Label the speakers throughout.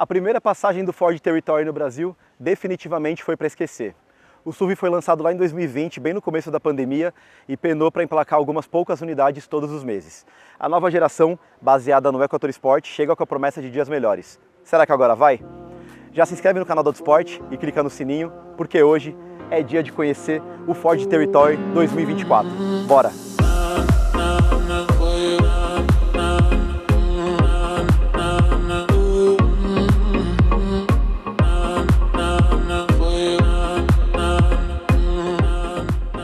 Speaker 1: A primeira passagem do Ford Territory no Brasil definitivamente foi para esquecer. O SUV foi lançado lá em 2020, bem no começo da pandemia, e penou para emplacar algumas poucas unidades todos os meses. A nova geração, baseada no EcoTour Sport, chega com a promessa de dias melhores. Será que agora vai? Já se inscreve no canal do Autosport e clica no sininho, porque hoje é dia de conhecer o Ford Territory 2024. Bora!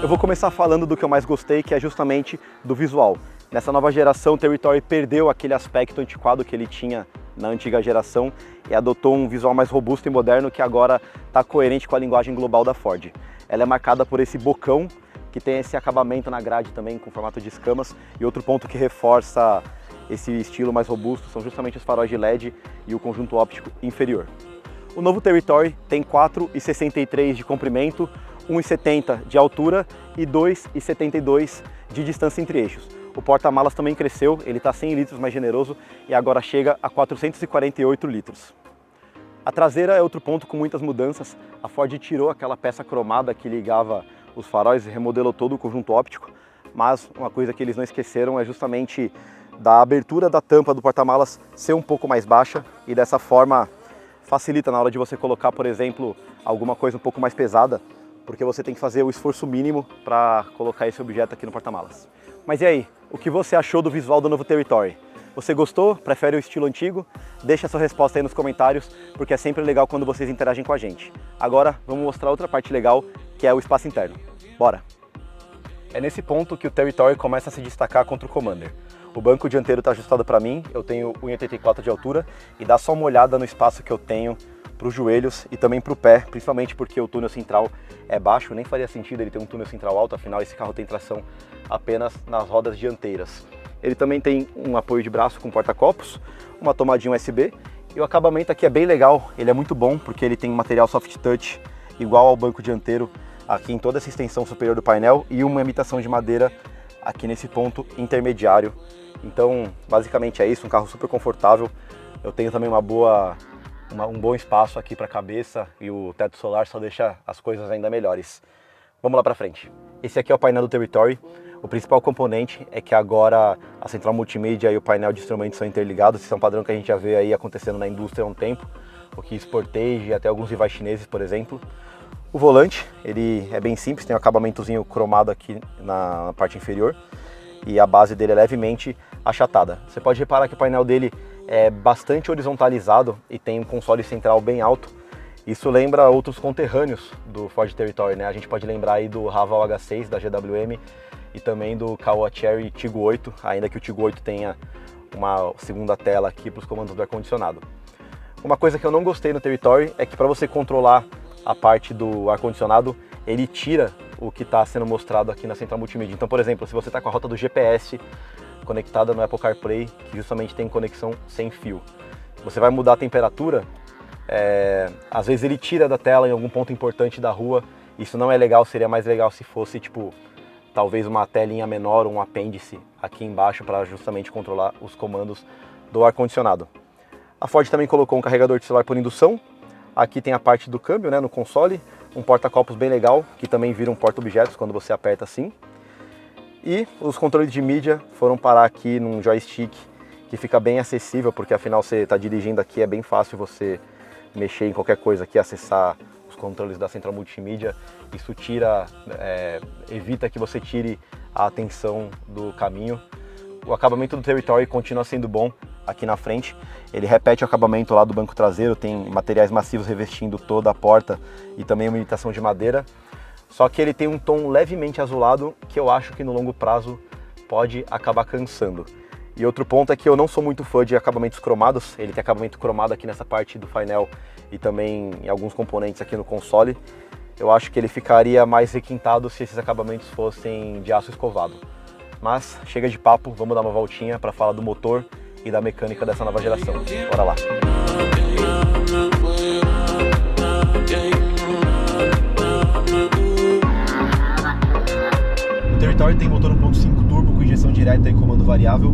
Speaker 1: Eu vou começar falando do que eu mais gostei, que é justamente do visual. Nessa nova geração, o Territory perdeu aquele aspecto antiquado que ele tinha na antiga geração e adotou um visual mais robusto e moderno que agora está coerente com a linguagem global da Ford. Ela é marcada por esse bocão, que tem esse acabamento na grade também com formato de escamas, e outro ponto que reforça esse estilo mais robusto são justamente os faróis de LED e o conjunto óptico inferior. O novo Territory tem 4,63 de comprimento, 1,70 de altura e 2,72 de distância entre eixos. O porta-malas também cresceu, ele está 100 litros mais generoso e agora chega a 448 litros. A traseira é outro ponto com muitas mudanças. A Ford tirou aquela peça cromada que ligava os faróis e remodelou todo o conjunto óptico, mas uma coisa que eles não esqueceram é justamente da abertura da tampa do porta-malas ser um pouco mais baixa e dessa forma facilita na hora de você colocar, por exemplo, alguma coisa um pouco mais pesada, porque você tem que fazer o esforço mínimo para colocar esse objeto aqui no porta-malas. Mas e aí, o que você achou do visual do novo Territory? Você gostou? Prefere o estilo antigo? Deixa a sua resposta aí nos comentários, porque é sempre legal quando vocês interagem com a gente. Agora, vamos mostrar outra parte legal, que é o espaço interno. Bora! É nesse ponto que o Territory começa a se destacar contra o Commander. O banco dianteiro está ajustado para mim, eu tenho 1,84 de altura, e dá só uma olhada no espaço que eu tenho para os joelhos e também para o pé, principalmente porque o túnel central é baixo, nem faria sentido ele ter um túnel central alto, afinal esse carro tem tração apenas nas rodas dianteiras. Ele também tem um apoio de braço com porta-copos, uma tomadinha USB, e o acabamento aqui é bem legal, ele é muito bom porque ele tem um material soft touch igual ao banco dianteiro aqui em toda essa extensão superior do painel e uma imitação de madeira aqui nesse ponto intermediário. Então basicamente é isso, um carro super confortável. Eu tenho também um bom espaço aqui para a cabeça e o teto solar só deixa as coisas ainda melhores. Vamos lá para frente. Esse aqui é o painel do Territory. O principal componente é que agora a central multimídia e o painel de instrumentos são interligados. Esse é um padrão que a gente já vê aí acontecendo na indústria há um tempo, o que Sportage e até alguns rivais chineses, por exemplo. O volante, ele é bem simples, tem um acabamentozinho cromado aqui na parte inferior e a base dele é levemente achatada. Você pode reparar que o painel dele é bastante horizontalizado e tem um console central bem alto. Isso lembra outros conterrâneos do Ford Territory, né? A gente pode lembrar aí do Raval H6 da GWM e também do Caoa Chery Tiggo 8, ainda que o Tiggo 8 tenha uma segunda tela aqui para os comandos do ar-condicionado. Uma coisa que eu não gostei no Territory é que para você controlar a parte do ar-condicionado, ele tira o que está sendo mostrado aqui na central multimídia. Então, por exemplo, se você está com a rota do GPS conectada no Apple CarPlay, que justamente tem conexão sem fio, você vai mudar a temperatura, às vezes ele tira da tela em algum ponto importante da rua. Isso não é legal, seria mais legal se fosse tipo talvez uma telinha menor, um apêndice aqui embaixo para justamente controlar os comandos do ar-condicionado. A Ford também colocou um carregador de celular por indução. Aqui tem a parte do câmbio, né, no console, um porta-copos bem legal, que também vira um porta-objetos quando você aperta assim. E os controles de mídia foram parar aqui num joystick que fica bem acessível, porque afinal você está dirigindo aqui, é bem fácil você mexer em qualquer coisa aqui, acessar os controles da central multimídia. Isso evita que você tire a atenção do caminho. O acabamento do Territory continua sendo bom aqui na frente. Ele repete o acabamento lá do banco traseiro, tem materiais massivos revestindo toda a porta e também uma imitação de madeira. Só que ele tem um tom levemente azulado que eu acho que no longo prazo pode acabar cansando. E outro ponto é que eu não sou muito fã de acabamentos cromados. Ele tem acabamento cromado aqui nessa parte do painel e também em alguns componentes aqui no console. Eu acho que ele ficaria mais requintado se esses acabamentos fossem de aço escovado. Mas chega de papo, vamos dar uma voltinha para falar do motor e da mecânica dessa nova geração. Bora lá! O Territory tem motor 1.5 turbo com injeção direta e comando variável.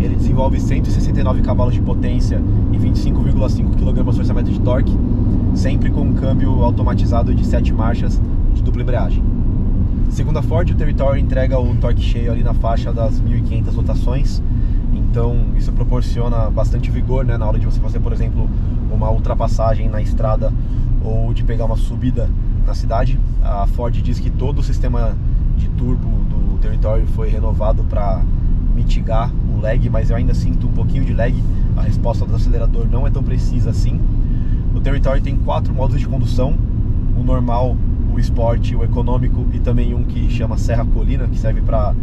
Speaker 1: Ele desenvolve 169 cavalos de potência e 25,5 kgfm de torque, sempre com um câmbio automatizado de 7 marchas de dupla embreagem. Segundo a Ford, o Territory entrega o torque cheio ali na faixa das 1.500 rotações, então isso proporciona bastante vigor, né, na hora de você fazer, por exemplo, uma ultrapassagem na estrada ou de pegar uma subida na cidade. A Ford diz que todo o sistema de turbo do Territory foi renovado para mitigar o lag, mas eu ainda sinto um pouquinho de lag. A resposta do acelerador não é tão precisa assim. O Territory tem 4 modos de condução: o normal, o Sport, o econômico e também um que chama Serra Colina, que serve para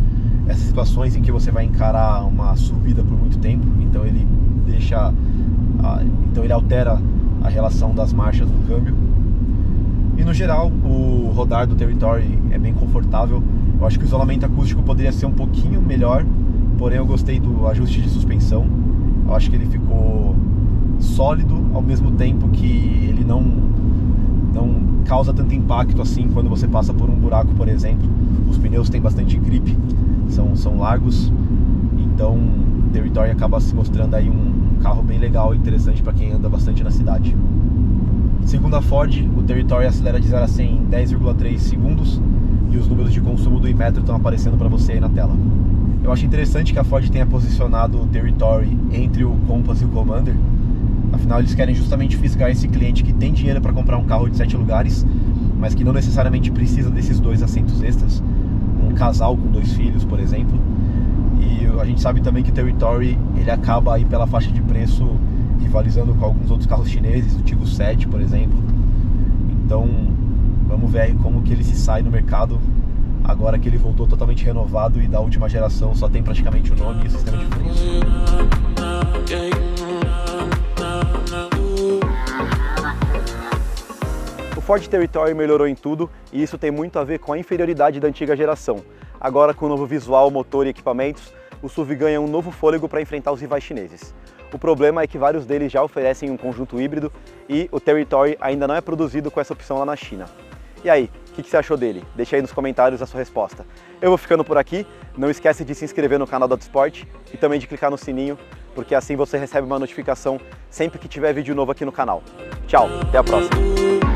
Speaker 1: essas situações em que você vai encarar uma subida por muito tempo. Então ele altera a relação das marchas do câmbio. E no geral, o rodar do Territory é bem confortável. Eu acho que o isolamento acústico poderia ser um pouquinho melhor, porém eu gostei do ajuste de suspensão. Eu acho que ele ficou sólido, ao mesmo tempo que ele não causa tanto impacto assim quando você passa por um buraco, por exemplo. Os pneus têm bastante grip, são largos, então o Territory acaba se mostrando aí um carro bem legal e interessante para quem anda bastante na cidade. Segundo a Ford, o Territory acelera de 0 a 100 em 10,3 segundos e os números de consumo do Inmetro estão aparecendo para você aí na tela. Eu acho interessante que a Ford tenha posicionado o Territory entre o Compass e o Commander. Afinal, eles querem justamente fisgar esse cliente que tem dinheiro para comprar um carro de 7 lugares, mas que não necessariamente precisa desses 2 assentos extras. Um casal com 2 filhos, por exemplo. E a gente sabe também que o Territory ele acaba aí pela faixa de preço rivalizando com alguns outros carros chineses, o Tiggo 7, por exemplo. Então, vamos ver aí como que ele se sai no mercado agora que ele voltou totalmente renovado e da última geração só tem praticamente o nome e o sistema de freios. O Ford Territory melhorou em tudo e isso tem muito a ver com a inferioridade da antiga geração. Agora, com o novo visual, motor e equipamentos, o SUV ganha um novo fôlego para enfrentar os rivais chineses. O problema é que vários deles já oferecem um conjunto híbrido e o Territory ainda não é produzido com essa opção lá na China. E aí, o que você achou dele? Deixa aí nos comentários a sua resposta. Eu vou ficando por aqui, não esquece de se inscrever no canal da Autosport e também de clicar no sininho, porque assim você recebe uma notificação sempre que tiver vídeo novo aqui no canal. Tchau, até a próxima!